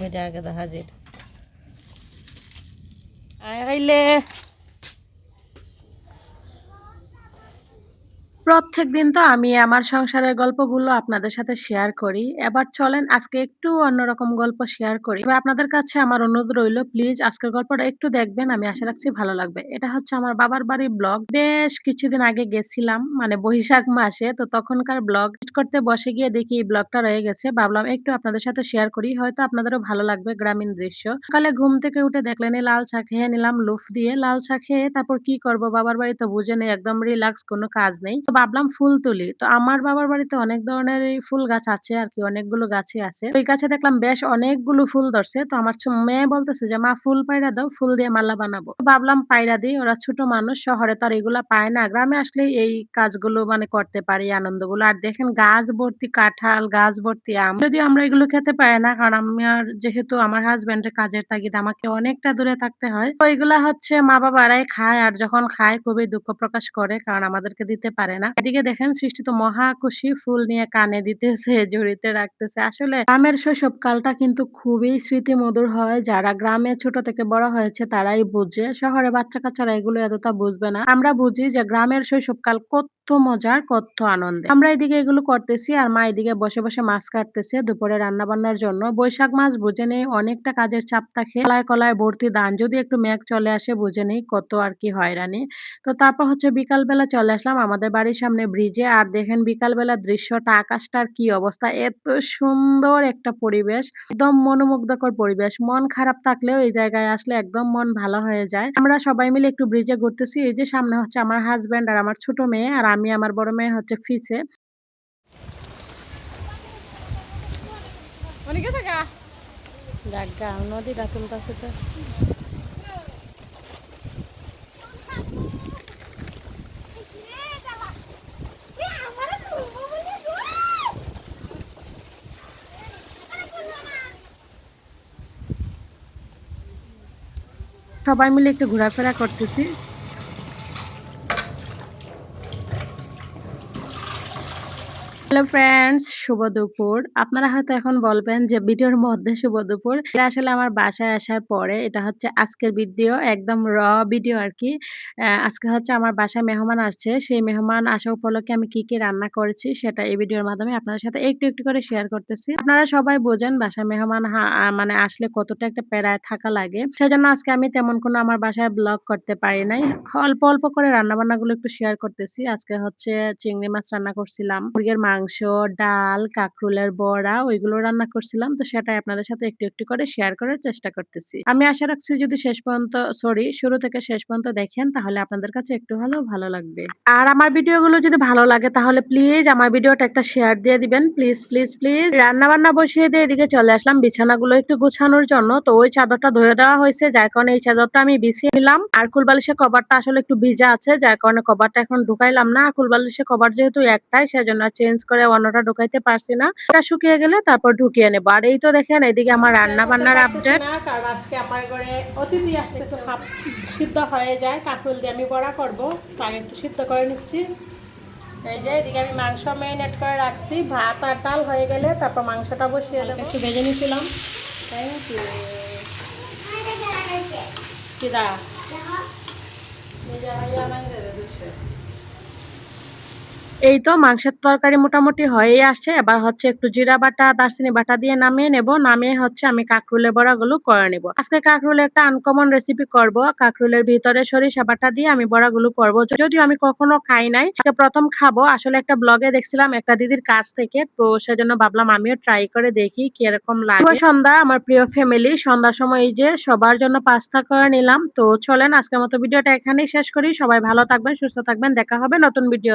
Media আগে হাজির আইলে প্রত্যেকদিন তো আমি আমার সংসারের গল্পগুলো আপনাদের সাথে শেয়ার করি। এবার চলেন আজকে একটু অন্যরকম গল্প শেয়ার করি। এবার আপনাদের কাছে আমার অনুরোধ রইল প্লিজ আজকের গল্পটা একটু দেখবেন। আমি আশা রাখছি ভালো লাগবে। এটা হচ্ছে আমার বাবার বাড়ির ব্লগ। বেশ কিছুদিন আগে গেছিলাম মানে বৈশাখ মাসে। তো তখনকার ব্লগ এডিট করতে বসে গিয়ে দেখি এই ব্লগটা রয়ে গেছে। ভাবলাম একটু আপনাদের সাথে শেয়ার করি। হয়তো আপনাদেরও ভালো লাগবে গ্রামীণ দৃশ্য। সকালে ঘুম থেকে উঠে দেখলেনই লাল চা খেয়ে নিলাম লুফ দিয়ে। লাল চা খেয়ে তারপর কি করব বাবার বাড়ি তো বুঝেনই একদম রিল্যাক্স কোনো কাজ নেই। তো ভাবলাম ফুল তুলি। তো আমার বাবার বাড়িতে অনেক ধরনের এই ফুল গাছ আছে আরকি অনেকগুলো গাছই আছে। ওই গাছে দেখলাম বেশ অনেকগুলো ফুল ধরছে। তো আমার মেয়ে বলতেছে যে, "মা ফুল পাইড়া দাও, ফুল দিয়ে মালা বানাবো।" তো ভাবলাম পাইড়া দিই। ওরা ছোট মানুষ শহরে তো আর এগুলা পায় না। গ্রামে আসলেই এই কাজগুলো মানে করতে পারি আনন্দগুলো। আর দেখেন গাছ ভর্তি কাঁঠাল, গাছ ভর্তি আম। যদিও আমরা এগুলো খেতে পারি না কারণ আমার যেহেতু আমার হাসব্যান্ডের কাজের তাগিদে আমাকে অনেকটা দূরে থাকতে হয়। তো এগুলা হচ্ছে মা-বাবারাই খায় আর যখন খায় খুবই দুঃখ প্রকাশ করে কারণ আমাদেরকে দিতে পারে না। এদিকে দেখেন সৃষ্টি তো মহা খুশি ফুল নিয়ে কানে দিতেছে, ঝুড়িতে রাখতেছে। আসলে গ্রামের শৈশবকালটা কিন্তু খুবই স্মৃতিমধুর হয়। যারা গ্রামে ছোট থেকে বড় হয়েছে তারাই বুঝে। শহরে বাচ্চা-কাচ্চারা এগুলো এতটা বুঝবে না। আমরা বুঝি যে গ্রামের শৈশবকাল কত মজার, কত আনন্দের। আমরা এদিকে এগুলো করতেছি আর মা এদিকে বসে, বসে মাছ কাটতেছে দুপুরে রান্না-বান্নার জন্য। বৈশাখ মাস বুঝেনই অনেকটা কাজের চাপ থাকে। কলায়, কলায় ভর্তি ধান। যদি একটু মেঘ চলে আসে বুঝেনই কত আর কি হয়রানি। তো তারপর হচ্ছে বিকালবেলা চলে আসলাম আমাদের বাড়ির সামনে ব্রিজে। আর দেখেন বিকালবেলার দৃশ্যটা, আকাশটার কি অবস্থা! এত সুন্দর একটা পরিবেশ। একদম মনোমুগ্ধকর পরিবেশ। মন খারাপ থাকলেও এই জায়গায় আসলে একদম মন ভালো হয়ে যায়। আমরা সবাই মিলে একটু ব্রিজে ঘুরতেছি। এই যে সামনে হচ্ছে আমার হাসব্যান্ড আর আমার ছোট মেয়ে আর আমি আমার বড় মেয়ে হচ্ছে ফিসে। জাগা নদীটা তুলতাছে তো। সবাই মিলে একটু ঘোরাফেরা করতেছি। হ্যালো ফ্রেন্ডস, শুভ দুপুর। আপনারা হয়তো এখন বলবেন যে ভিডিওর মধ্যে শুভ দুপুর। এটা আসলে আমার বাসায় আসার পরে এটা হচ্ছে আজকের ভিডিও একদম ভিডিও আরকি। আজকে হচ্ছে আমার বাসায় মেহমান আসছে। সেই মেহমান আসা উপলক্ষে আমি কি, কি রান্না করেছি সেটা এই ভিডিওর মাধ্যমে আপনাদের সাথে একটু, একটু করে শেয়ার করতেছি। আপনারা সবাই বোঝেন বাসায় মেহমান মানে আসলে কতটা একটা প্যারায় থাকা লাগে। সেজন্য আজকে আমি তেমন কোনো আমার বাসায় ব্লগ করতে পারি নাই। অল্প, অল্প করে রান্নাবান্নাগুলো একটু শেয়ার করতেছি। আজকে হচ্ছে চিংড়ি মাছ রান্না করছিলাম, মুরগির মাংস, ডাল, কাঁকরোলের বড়া ওইগুলো রান্না করছিলাম। তো সেটাই আপনাদের সাথে একটু, একটু করে শেয়ার করার চেষ্টা করতেছি। আমি আশা রাখছি যদি শেষ পর্যন্ত শুরু থেকে শেষ পর্যন্ত দেখেন তাহলে আপনাদের কাছে একটু হলেও ভালো লাগবে। আর আমার ভিডিওগুলো যদি ভালো লাগে তাহলে প্লিজ আমার ভিডিওটা একটা শেয়ার দিয়ে দিবেন। Please, please, please. রান্না-বান্না বসিয়ে দিয়ে এদিকে চলে আসলাম বিছানাগুলো একটু গুছানোর জন্য। তো ওই চাদরটা ধুয়ে দেওয়া হয়েছে যার কারণে এই চাদরটা আমি বিছিয়ে নিলাম। আর কুলবালিশের কভারটা আসলে একটু ভিজা আছে যার কারণে কভারটা এখন ঢুকাইলাম না। আর কুলবালিশের কভার যেহেতু একটাই সেজন্য চেঞ্জ করে অন্যটা ঢুকাইতে পারছি না। এটা শুকিয়ে গেলে তারপর ঢুকিয়ে নেব। আর এই তো দেখেন এদিকে আমার রান্না-বান্নার আপডেট। কারণ আজকে আমার ঘরে অতিথি আসতেছে, ভাত সিদ্ধ হয়ে যায়। কাঁকরোল দিয়ে আমি বড়া করব। তো আগে একটু সিদ্ধ করে নিচ্ছি। এই যে এদিকে আমি মাংস ম্যারিনেট করে রাখছি। ভাত আর ডাল হয়ে গেলে তারপর মাংসটা বসিয়ে দেবো। একটু ভেজে নিয়েছিলাম। Thank you. কিদা এই তো মাংসের তরকারি মোটামুটি হয়েই আসছে। এবার হচ্ছে একটু জিরা বাটা, দারচিনি বাটা দিয়ে নামিয়ে নেব। নামিয়ে হচ্ছে আমি কাঁকরোলের বড়াগুলো করে নেব। আজকে কাঁকরোলের একটা আনকমন রেসিপি করব। কাঁকরোলের ভিতরে সরিষা বাটা দিয়ে আমি বড়াগুলো করব। যদিও আমি কখনো খাই নাই। আজকে প্রথম খাবো। আসলে একটা ব্লগে দেখছিলাম একটা দিদির কাছ থেকে। তো সেজন্য ভাবলাম আমিও ট্রাই করে দেখি কিরকম লাগে। শুভ সন্ধ্যা আমার প্রিয় ফ্যামিলি। সন্ধ্যার সময় এই যে সবার জন্য পাস্তা করে নিলাম। তো চলেন আজকের মতো ভিডিওটা এখানেই শেষ করি। সবাই ভালো থাকবেন, সুস্থ থাকবেন। দেখা হবে নতুন ভিডিও।